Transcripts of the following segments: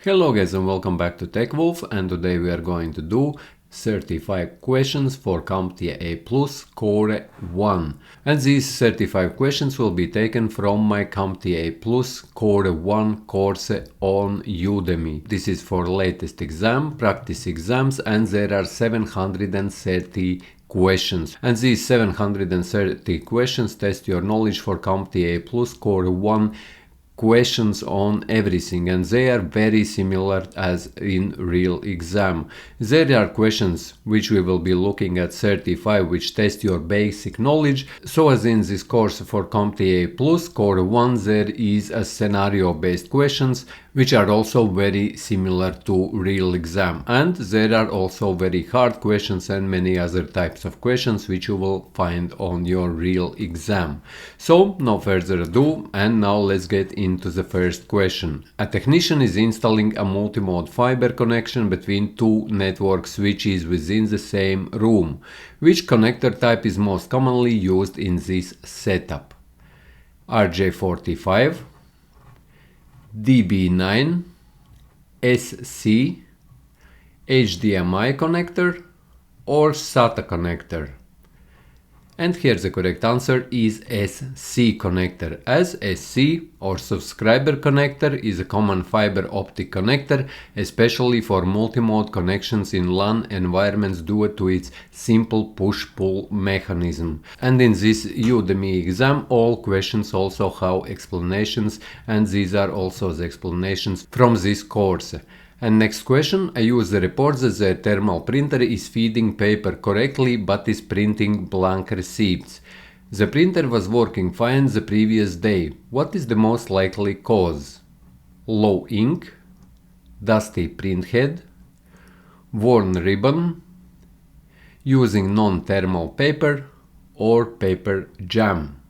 Hello guys and welcome back to TechWolf, and today we are going to do 35 questions for CompTIA A+ Core 1. And these 35 questions will be taken from my CompTIA A+ Core 1 course on Udemy. This is for latest exam, practice exams, and there are 730 questions. And these 730 questions test your knowledge for CompTIA A+ Core 1 questions on everything, and they are very similar as in real exam. There are questions which we will be looking at 35 which test your basic knowledge. So as in this course for CompTIA A+ Core 1 there is a scenario based questions which are also very similar to real exam, and there are also very hard questions and many other types of questions which you will find on your real exam. So no further ado, and now let's get into the first question. A technician is installing a multi-mode fiber connection between two network switches within the same room. Which connector type is most commonly used in this setup? RJ45, DB9, SC, HDMI connector, or SATA connector? And here the correct answer is SC connector, as SC or subscriber connector is a common fiber optic connector, especially for multi-mode connections in LAN environments due to its simple push-pull mechanism. And in this Udemy exam all questions also have explanations, and these are also the explanations from this course. And next question, a user reports that the thermal printer is feeding paper correctly but is printing blank receipts. The printer was working fine the previous day. What is the most likely cause? Low ink, dusty print head, worn ribbon, using non-thermal paper, or paper jam?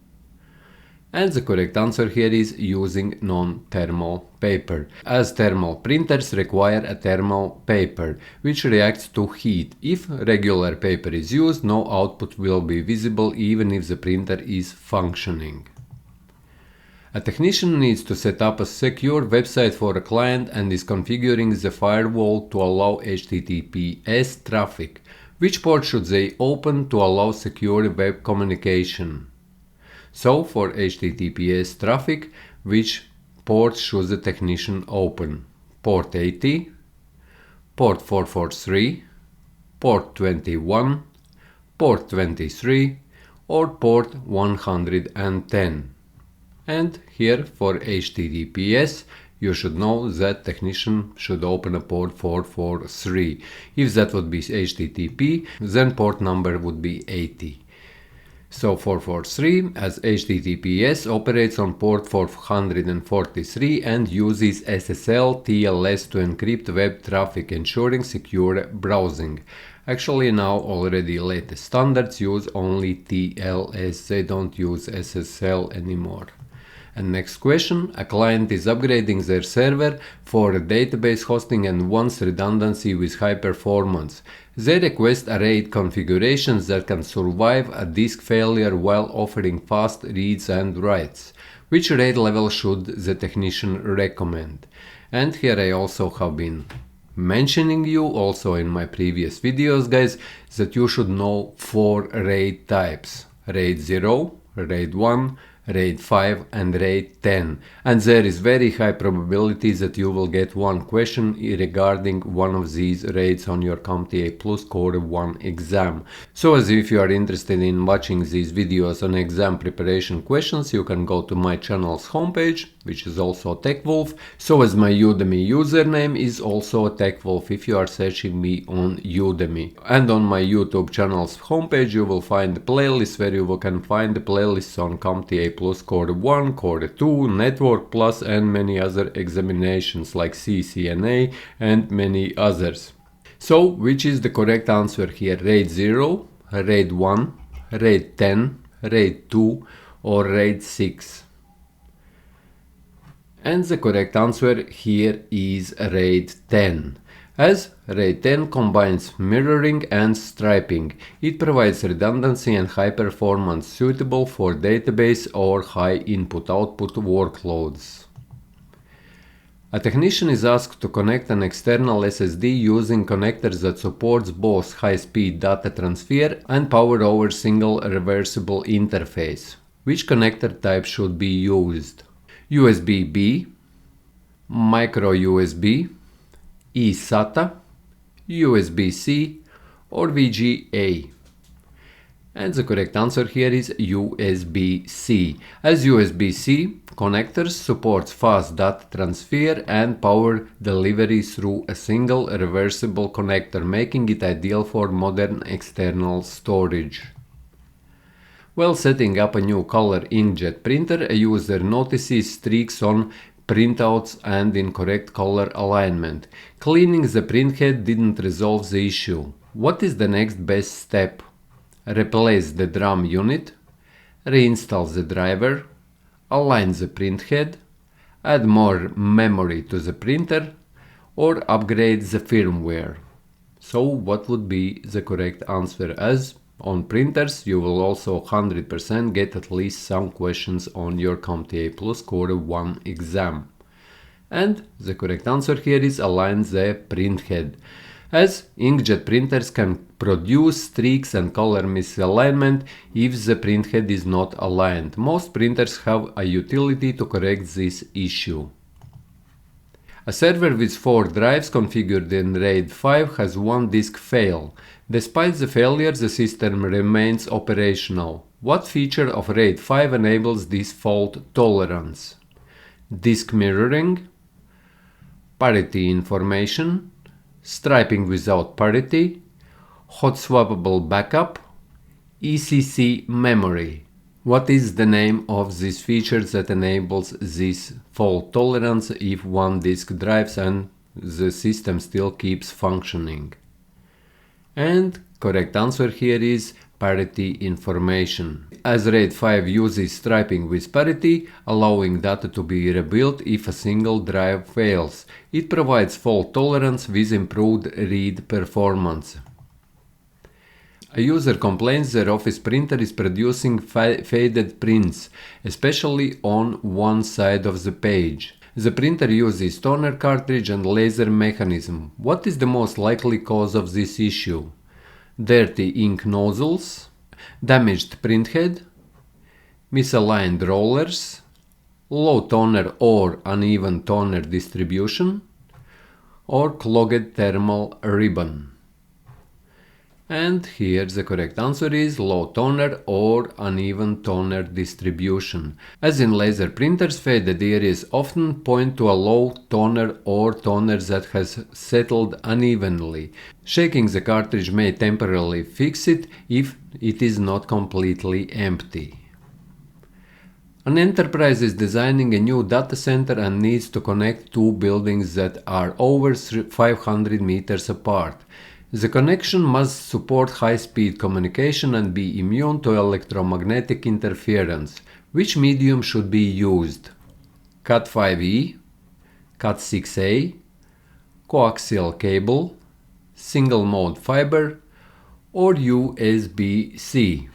And the correct answer here is using non-thermal paper, as thermal printers require a thermal paper which reacts to heat. If regular paper is used, no output will be visible even if the printer is functioning. A technician needs to set up a secure website for a client and is configuring the firewall to allow HTTPS traffic. Which port should they open to allow secure web communication? So for HTTPS traffic, which port should the technician open? Port 80, port 443, port 21, port 23, or port 110? And here for HTTPS, you should know that technician should open a port 443. If that would be HTTP, then port number would be 80. So 443, as HTTPS operates on port 443 and uses SSL TLS to encrypt web traffic, ensuring secure browsing. Actually now already latest standards use only TLS, they don't use SSL anymore. And next question, a client is upgrading their server for a database hosting and wants redundancy with high performance. They request a RAID configurations that can survive a disk failure while offering fast reads and writes. Which RAID level should the technician recommend? And here I also have been mentioning you also in my previous videos, guys, that you should know 4 RAID types: RAID 0, RAID 1, RAID 5 and RAID 10, and there is very high probability that you will get one question regarding one of these RAIDs on your CompTIA A+ Core 1 exam. So as if you are interested in watching these videos on exam preparation questions, you can go to my channel's homepage, which is also TechWolf. So as my Udemy username is also TechWolf if you are searching me on Udemy. And on my YouTube channel's homepage you will find the playlist where you can find the playlists on CompTIA A+ Core 1, Core 2, Network Plus and many other examinations like CCNA and many others. So which is the correct answer here? RAID 0, RAID 1, RAID 10, RAID 2 or RAID 6? And the correct answer here is RAID 10. As RAID 10 combines mirroring and striping, it provides redundancy and high performance suitable for database or high input-output workloads. A technician is asked to connect an external SSD using connectors that supports both high-speed data transfer and power over single reversible interface. Which connector type should be used? USB-B, micro USB, eSATA, USB-C or VGA? And the correct answer here is USB-C, as USB-C connectors supports fast data transfer and power delivery through a single reversible connector, making it ideal for modern external storage. While setting up a new color inkjet printer, a user notices streaks on printouts and incorrect color alignment. Cleaning the printhead didn't resolve the issue. What is the next best step? Replace the drum unit, reinstall the driver, align the printhead, add more memory to the printer, or upgrade the firmware. So what would be the correct answer, as on printers you will also 100% get at least some questions on your CompTIA Plus Core 1 exam. And the correct answer here is align the printhead, as inkjet printers can produce streaks and color misalignment if the printhead is not aligned. Most printers have a utility to correct this issue. A server with 4 drives configured in RAID 5 has one disk fail. Despite the failure, the system remains operational. What feature of RAID 5 enables this fault tolerance? Disk mirroring, parity information, striping without parity, hot swappable backup, ECC memory. What is the name of this feature that enables this fault tolerance if one disk drives and the system still keeps functioning? And correct answer here is parity information, as RAID 5 uses striping with parity, allowing data to be rebuilt if a single drive fails. It provides fault tolerance with improved read performance. A user complains their office printer is producing faded prints, especially on one side of the page. The printer uses toner cartridge and laser mechanism. What is the most likely cause of this issue? Dirty ink nozzles, damaged printhead, misaligned rollers, low toner or uneven toner distribution, or clogged thermal ribbon? And here the correct answer is low toner or uneven toner distribution. As in laser printers, faded areas often point to a low toner or toner that has settled unevenly. Shaking the cartridge may temporarily fix it if it is not completely empty. An enterprise is designing a new data center and needs to connect 2 buildings that are over 500 meters apart. The connection must support high-speed communication and be immune to electromagnetic interference. Which medium should be used? Cat5e, Cat6a, coaxial cable, single-mode fiber, or USB-C?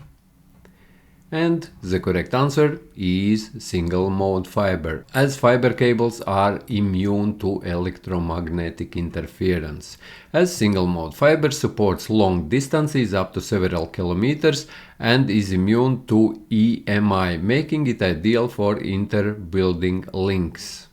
And the correct answer is single-mode fiber, as fiber cables are immune to electromagnetic interference, as single-mode fiber supports long distances up to several kilometers and is immune to EMI, making it ideal for inter-building links.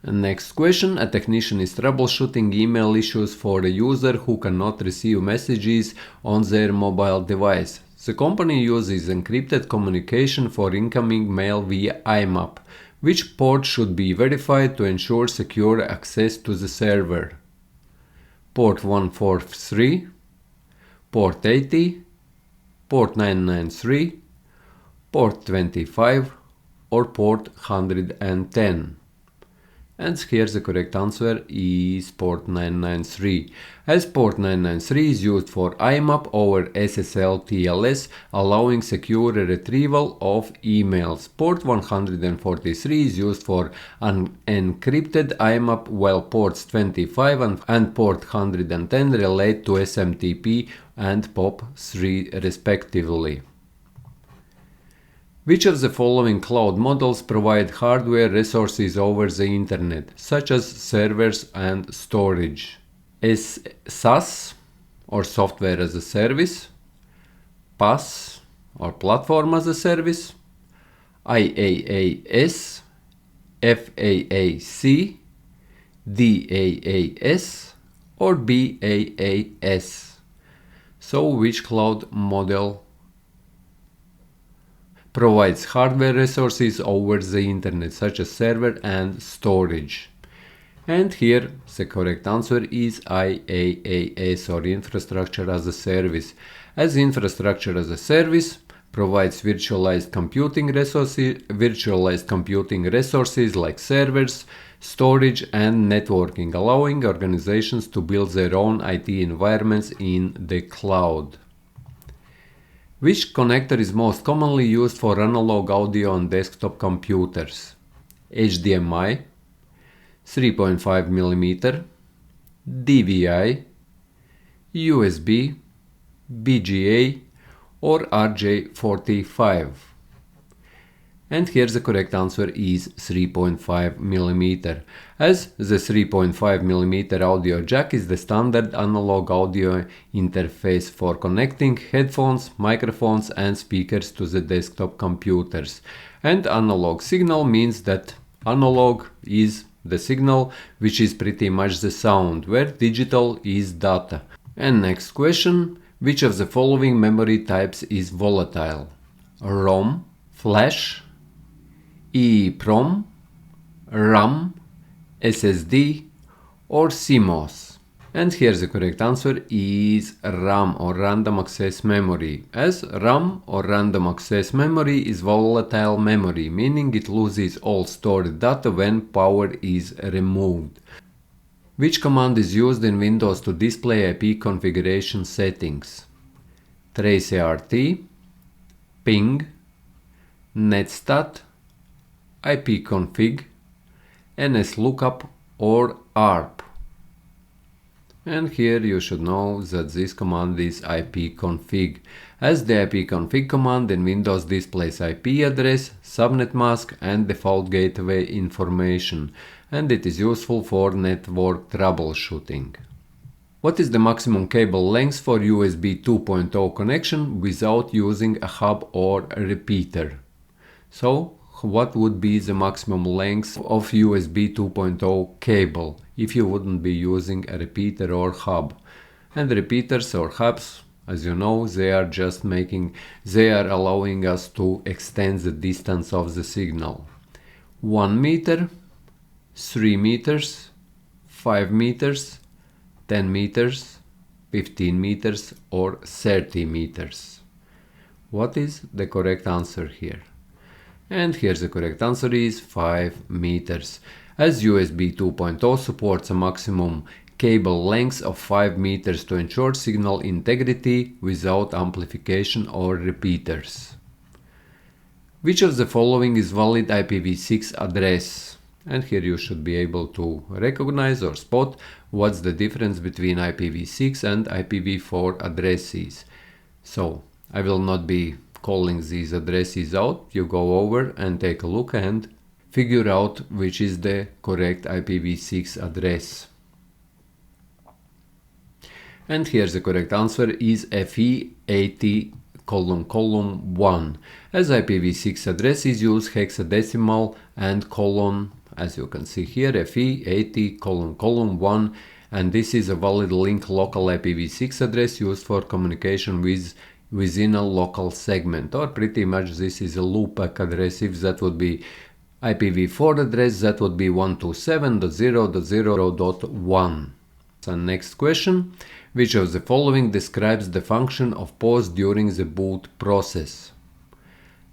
Next question. A technician is troubleshooting email issues for a user who cannot receive messages on their mobile device. The company uses encrypted communication for incoming mail via IMAP. Which port should be verified to ensure secure access to the server? Port 143, port 80, port 993, port 25, or port 110? And here the correct answer is port 993, as port 993 is used for IMAP over SSL TLS, allowing secure retrieval of emails. Port 143 is used for an encrypted IMAP, while ports 25 and port 110 relate to SMTP and POP3 respectively. Which of the following cloud models provide hardware resources over the internet, such as servers and storage? SaaS, or software as a service, PaaS, or platform as a service, IaaS, FAAC, DaaS, or BaaS. So which cloud model provides hardware resources over the internet, such as server and storage? And here the correct answer is IaaS, or infrastructure as a service, as infrastructure as a service provides virtualized computing resources like servers, storage and networking, allowing organizations to build their own IT environments in the cloud. Which connector is most commonly used for analog audio on desktop computers? HDMI, 3.5mm, DVI, USB, BGA, or RJ45. And here the correct answer is 3.5mm, as the 3.5mm audio jack is the standard analog audio interface for connecting headphones, microphones and speakers to the desktop computers. And analog signal means that analog is the signal, which is pretty much the sound, where digital is data. And next question, which of the following memory types is volatile? ROM, flash, EEPROM, RAM, SSD, or CMOS? And here the correct answer is RAM, or random access memory, as RAM or random access memory is volatile memory, meaning it loses all stored data when power is removed. Which command is used in Windows to display IP configuration settings? traceart, ping, netstat, ipconfig, nslookup, or ARP. And here you should know that this command is ipconfig, as the ipconfig command in Windows displays IP address, subnet mask and default gateway information, and it is useful for network troubleshooting. What is the maximum cable length for USB 2.0 connection without using a hub or a repeater? So, what would be the maximum length of USB 2.0 cable if you wouldn't be using a repeater or hub? And repeaters or hubs, as you know, they are allowing us to extend the distance of the signal. 1 meter, 3 meters, 5 meters, 10 meters, 15 meters, or 30 meters. What is the correct answer here? And here the correct answer is 5 meters, as USB 2.0 supports a maximum cable length of 5 meters to ensure signal integrity without amplification or repeaters. Which of the following is valid IPv6 address? And here you should be able to recognize or spot what's the difference between IPv6 and IPv4 addresses. So I will not be calling these addresses out. You go over and take a look and figure out which is the correct IPv6 address. And here the correct answer is FE80::1, as IPv6 addresses use hexadecimal and colon, as you can see here, FE80::1, and this is a valid link local IPv6 address used for communication within a local segment, or pretty much this is a loopback address. If that would be IPv4 address, that would be 127.0.0.1. And next question, which of the following describes the function of pause during the boot process?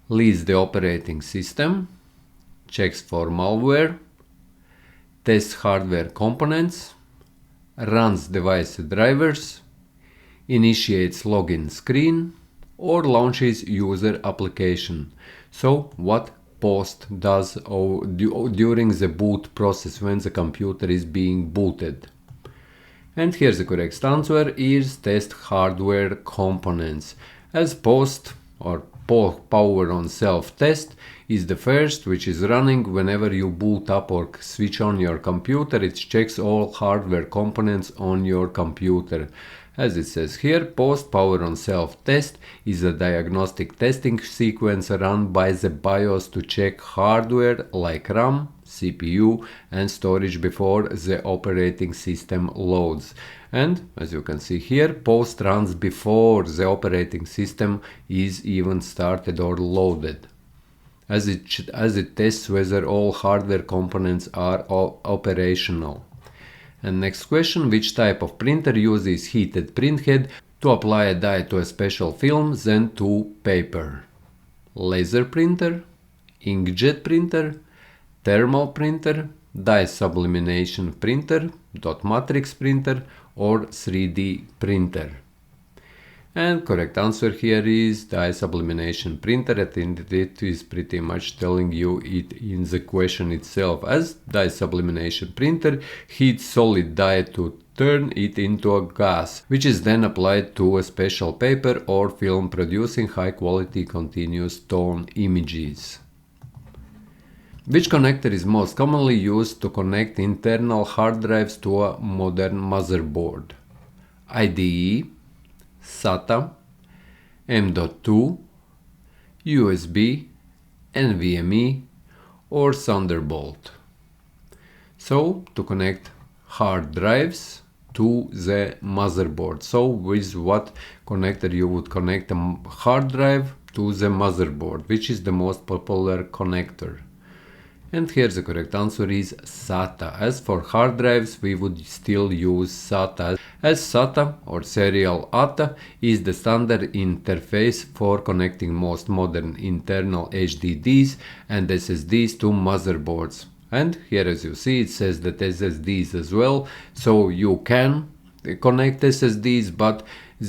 Leads the operating system, checks for malware, tests hardware components, runs device drivers, initiates login screen, or launches user application. So what pause does during the boot process when the computer is being booted? And here the correct answer is test hardware components, as pause or power on self test is the first, which is running whenever you boot up or switch on your computer. It checks all hardware components on your computer. As it says here, post power on self test is a diagnostic testing sequence run by the BIOS to check hardware like RAM, CPU and storage before the operating system loads. And as you can see here, post runs before the operating system is even started or loaded, as it tests whether all hardware components are operational. And next question, which type of printer uses heated printhead to apply a dye to a special film, then to paper? Laser printer, inkjet printer, thermal printer, dye sublimation printer, dot matrix printer, or 3D printer? And correct answer here is dye sublimation printer. And it is pretty much telling you it in the question itself, as dye sublimation printer heats solid dye to turn it into a gas, which is then applied to a special paper or film, producing high quality continuous tone images. Which connector is most commonly used to connect internal hard drives to a modern motherboard? IDE, SATA, M.2, USB, NVMe, or Thunderbolt? So, to connect hard drives to the motherboard. So, with what connector you would connect a hard drive to the motherboard? Which is the most popular connector? And here the correct answer is SATA. As for hard drives, we would still use SATA, as SATA or serial ATA is the standard interface for connecting most modern internal HDDs and SSDs to motherboards. And here, as you see, it says that SSDs as well, so you can connect SSDs, but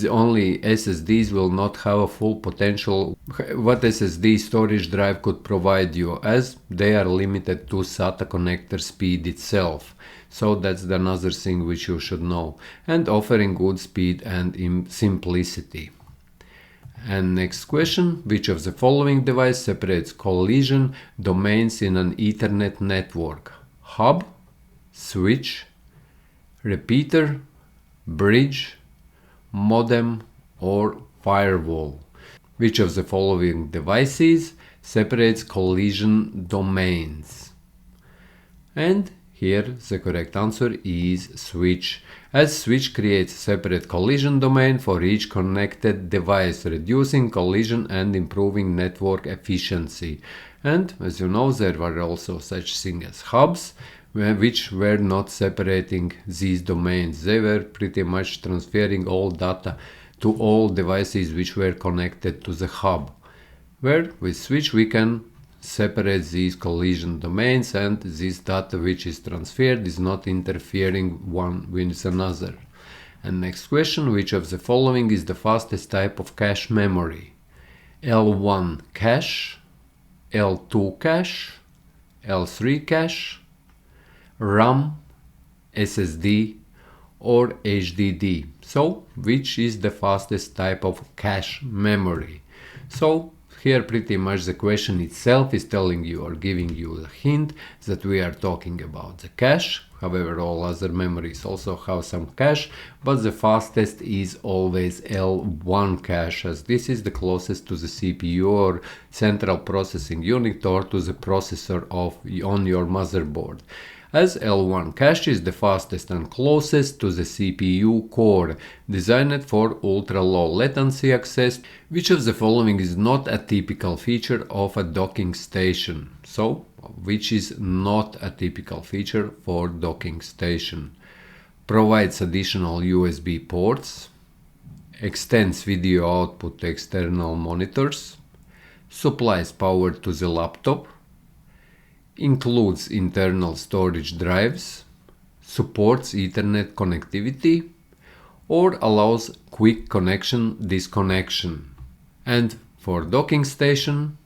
only SSDs will not have a full potential what SSD storage drive could provide you, as they are limited to SATA connector speed itself. So that's another thing which you should know, and offering good speed and simplicity. And next question, which of the following device separates collision domains in an Ethernet network? Hub, switch, repeater, bridge, modem, or firewall? Which of the following devices separates collision domains? And here the correct answer is switch, as switch creates a separate collision domain for each connected device, reducing collision and improving network efficiency. And as you know, there were also such things as hubs, which were not separating these domains. They were pretty much transferring all data to all devices which were connected to the hub, where with switch we can separate these collision domains, and this data which is transferred is not interfering one with another. And next question, which of the following is the fastest type of cache memory? L1 cache, L2 cache, L3 cache, RAM, SSD, or HDD? So, which is the fastest type of cache memory? So, here pretty much the question itself is telling you or giving you a hint that we are talking about the cache. However, all other memories also have some cache, but the fastest is always L1 cache, as this is the closest to the CPU or central processing unit, or to the processor on your motherboard, as L1 cache is the fastest and closest to the CPU core, designed for ultra-low latency access. Which of the following is not a typical feature of a docking station? So, which is not a typical feature for docking station? Provides additional USB ports, extends video output to external monitors, supplies power to the laptop, includes internal storage drives, supports Ethernet connectivity, or allows quick connection disconnection. And for docking station,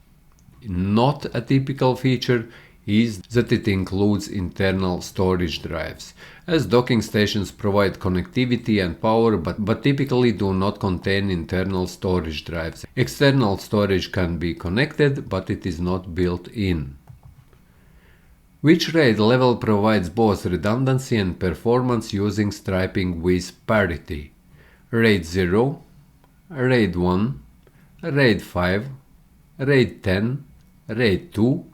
not a typical feature, is that it includes internal storage drives, as docking stations provide connectivity and power but typically do not contain internal storage drives. External storage can be connected, but it is not built in. Which RAID level provides both redundancy and performance using striping with parity? RAID 0, RAID 1, RAID 5, RAID 10, RAID 2,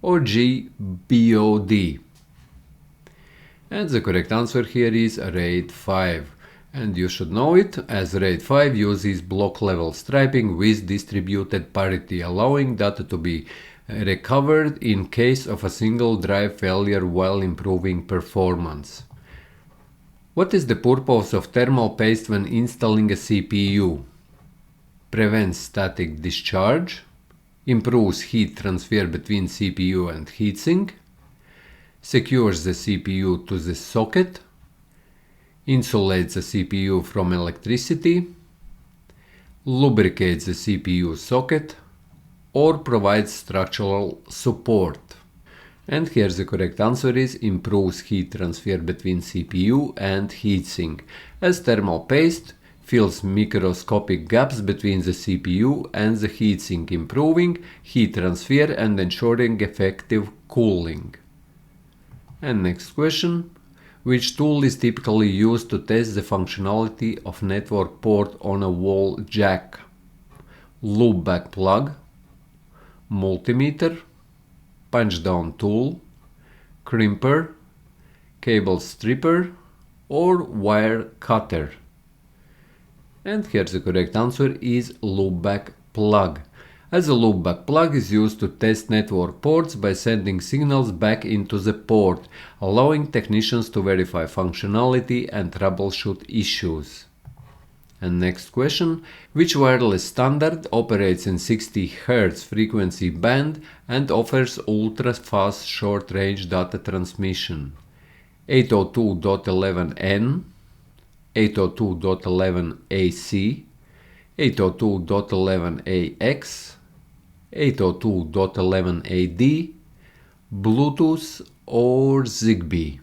or GBOD? And the correct answer here is RAID 5. And you should know it, as RAID 5 uses block level striping with distributed parity, allowing data to be recovered in case of a single drive failure while improving performance. What is the purpose of thermal paste when installing a CPU? Prevents static discharge, improves heat transfer between CPU and heatsink, secures the CPU to the socket, insulates the CPU from electricity, lubricates the CPU socket, or provides structural support. And here the correct answer is improves heat transfer between CPU and heatsink, as thermal paste fills microscopic gaps between the CPU and the heatsink, improving heat transfer and ensuring effective cooling. And next question. Which tool is typically used to test the functionality of network port on a wall jack? Loopback plug, multimeter, punch down tool, crimper, cable stripper, or wire cutter? And here the correct answer is loopback plug, as a loopback plug is used to test network ports by sending signals back into the port, allowing technicians to verify functionality and troubleshoot issues. And next question. Which wireless standard operates in 60 Hz frequency band and offers ultra-fast short-range data transmission? 802.11n, 802.11ac, 802.11ax, 802.11ad, Bluetooth, or Zigbee?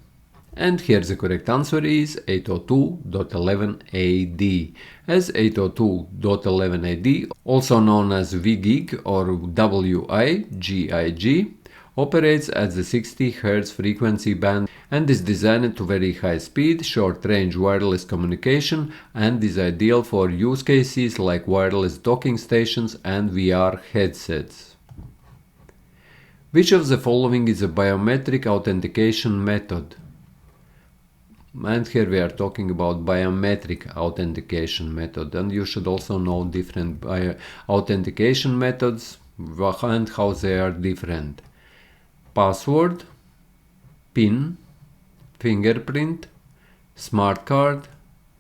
And here the correct answer is 802.11ad, as 802.11ad, also known as WGIG or WIGIG, operates at the 60 Hz frequency band and is designed to very high speed, short-range wireless communication, and is ideal for use cases like wireless docking stations and VR headsets. Which of the following is a biometric authentication method? And here we are talking about biometric authentication method, and you should also know different authentication methods and how they are different. Password, PIN, fingerprint, smart card,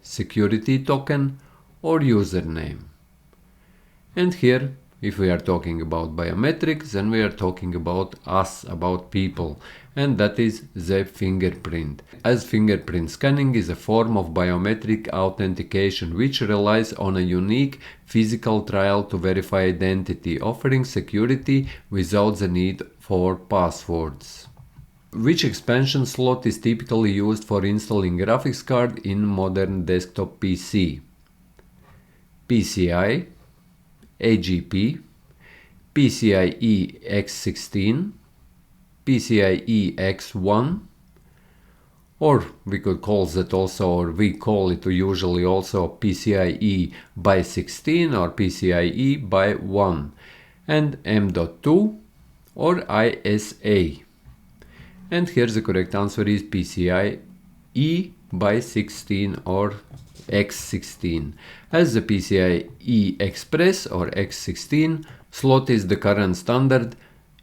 security token, or username. And here, if we are talking about biometrics, then we are talking about us, about people, and that is the fingerprint, as fingerprint scanning is a form of biometric authentication which relies on a unique physical trial to verify identity, offering security without the need for passwords. Which expansion slot is typically used for installing graphics card in modern desktop PC? PCI, AGP, PCIe X16, PCIe X1, or we could call that also, or we call it usually also PCIe by 16 or PCIe by 1, and M.2 or ISA. And here the correct answer is PCIe by 16 or X16, as the PCIe Express or X16 slot is the current standard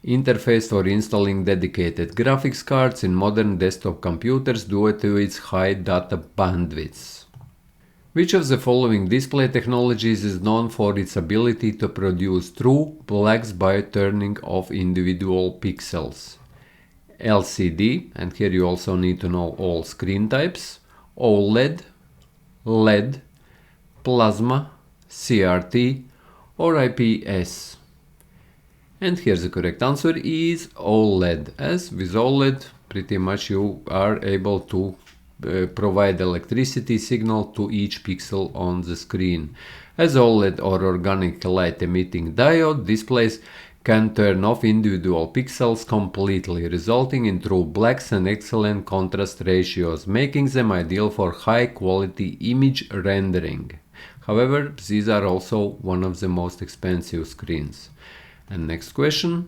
interface for installing dedicated graphics cards in modern desktop computers due to its high data bandwidth. Which of the following display technologies is known for its ability to produce true blacks by turning off individual pixels? LCD, and here you also need to know all screen types, OLED, LED, plasma, CRT, or IPS. And here the correct answer is OLED, as with OLED pretty much you are able to provide electricity signal to each pixel on the screen. As OLED or organic light emitting diode displays can turn off individual pixels completely, resulting in true blacks and excellent contrast ratios, making them ideal for high quality image rendering. However, these are also one of the most expensive screens. And next question.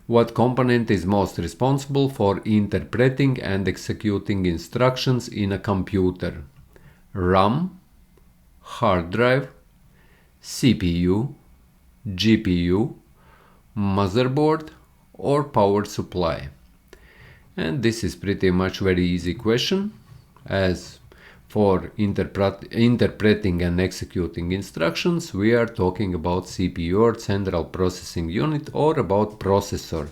What component is most responsible for interpreting and executing instructions in a computer? RAM, hard drive, CPU, GPU, motherboard, or power supply? And this is pretty much very easy question, as for interpreting and executing instructions, we are talking about CPU or central processing unit, or about processor.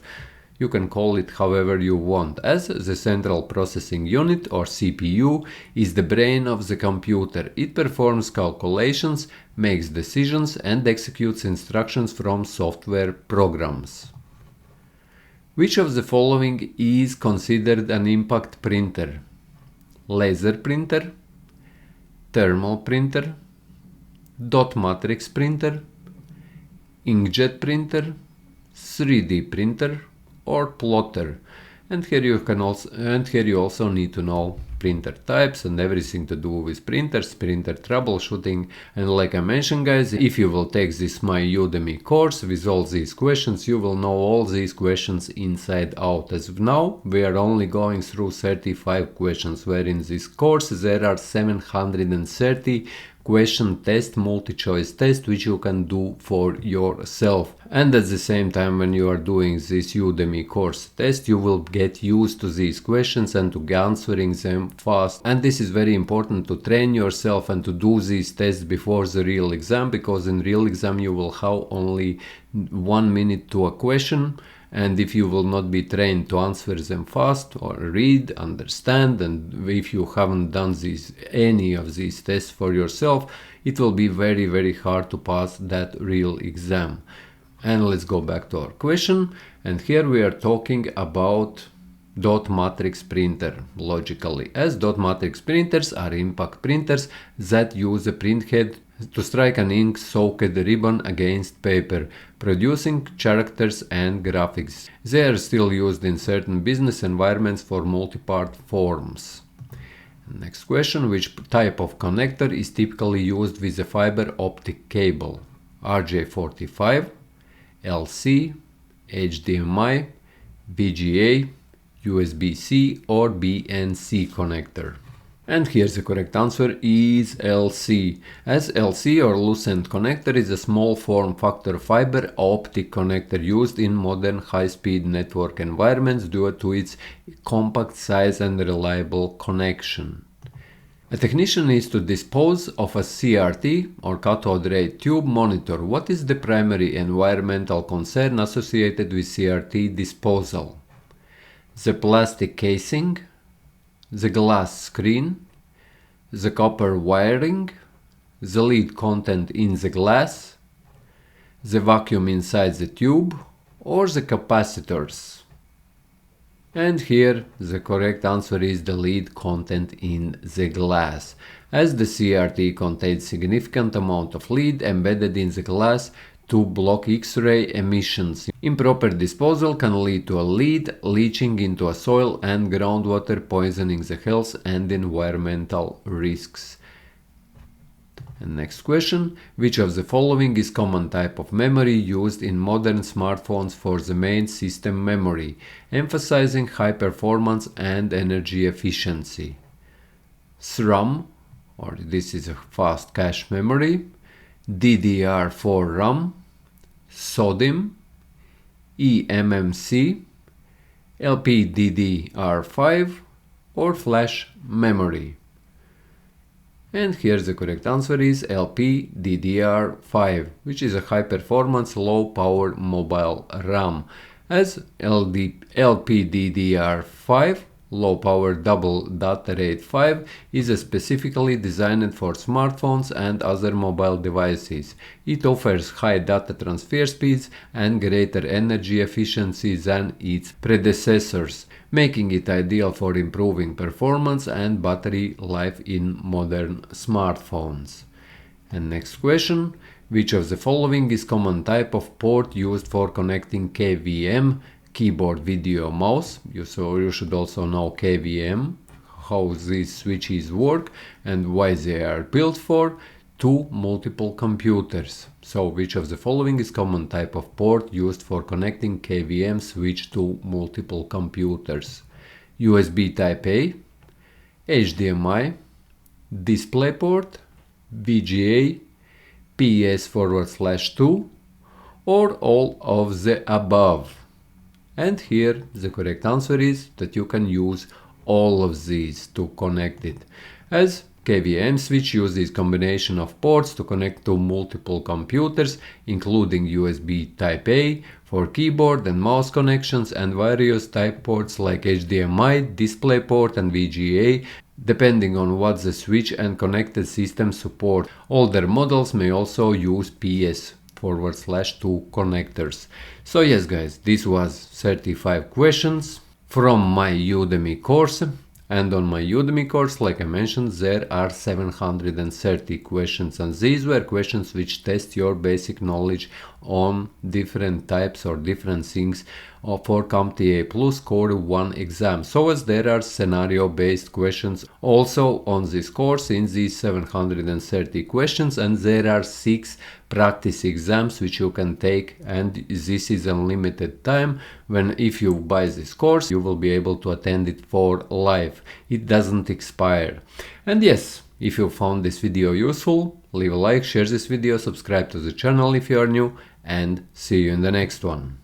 You can call it however you want, as the central processing unit or CPU is the brain of the computer. It performs calculations, makes decisions, and executes instructions from software programs. Which of the following is considered an impact printer? Laser printer, thermal printer, dot matrix printer, inkjet printer, 3D printer, or plotter. And here you also need to know printer types and everything to do with printers, printer troubleshooting. And like I mentioned, guys, if you will take this my Udemy course with all these questions, you will know all these questions inside out. As of now, we are only going through 35 questions, where in this course there are 730 question test, multi-choice test, which you can do for yourself. And at the same time, when you are doing this Udemy course test, you will get used to these questions and to answering them fast. And this is very important, to train yourself and to do these tests before the real exam, because in real exam you will have only 1 minute to a question. And if you will not be trained to answer them fast or read, understand, and if you haven't done any of these tests for yourself, it will be very, very hard to pass that real exam. And let's go back to our question. And here we are talking about dot matrix printer, logically, as dot matrix printers are impact printers that use a printhead to strike an ink-soaked ribbon against paper, producing characters and graphics. They are still used in certain business environments for multi-part forms. Next question. Which type of connector is typically used with a fiber optic cable? RJ45, LC, HDMI, VGA, USB-C, or BNC connector? And here the correct answer is LC, as LC or lucent connector is a small form factor fiber optic connector used in modern high-speed network environments due to its compact size and reliable connection. A technician needs to dispose of a CRT or cathode ray tube monitor. What is the primary environmental concern associated with CRT disposal? The plastic casing, the glass screen, the copper wiring, the lead content in the glass, the vacuum inside the tube, or the capacitors? And here the correct answer is the lead content in the glass, as the CRT contains significant amount of lead embedded in the glass to block X-ray emissions. Improper disposal can lead to a lead leaching into a soil and groundwater, poisoning the health and environmental risks. And next question. Which of the following is common type of memory used in modern smartphones for the main system memory, emphasizing high performance and energy efficiency? SRAM, or this is a fast cache memory, DDR4 RAM, SODIMM, eMMC, LPDDR5, or flash memory? And here the correct answer is LPDDR5, which is a high performance low power mobile RAM, as LPDDR5 low power double data rate 5 is specifically designed for smartphones and other mobile devices. It offers high data transfer speeds and greater energy efficiency than its predecessors, making it ideal for improving performance and battery life in modern smartphones. And next question, which of the following is common type of port used for connecting KVM, keyboard, video, mouse? So you should also know KVM, how these switches work and why they are built for, to multiple computers. So which of the following is common type of port used for connecting KVM switch to multiple computers? USB Type A, HDMI, DisplayPort, VGA, PS/2, or all of the above? And here the correct answer is that you can use all of these to connect it, as KVM switch uses combination of ports to connect to multiple computers, including USB Type A for keyboard and mouse connections and various type ports like HDMI, DisplayPort and VGA, depending on what the switch and connected system support. Older models may also use PS/2 connectors. So yes guys, this was 35 questions from my Udemy course. And on my Udemy course, like I mentioned, there are 730 questions, and these were questions which test your basic knowledge on different types or different things for CompTIA Plus Core 1 exam. So as there are scenario based questions also on this course in these 730 questions, and there are 6 practice exams which you can take, and this is unlimited time. When if you buy this course, you will be able to attend it for life. It doesn't expire. And yes, if you found this video useful, leave a like, share this video, subscribe to the channel if you are new, and see you in the next one.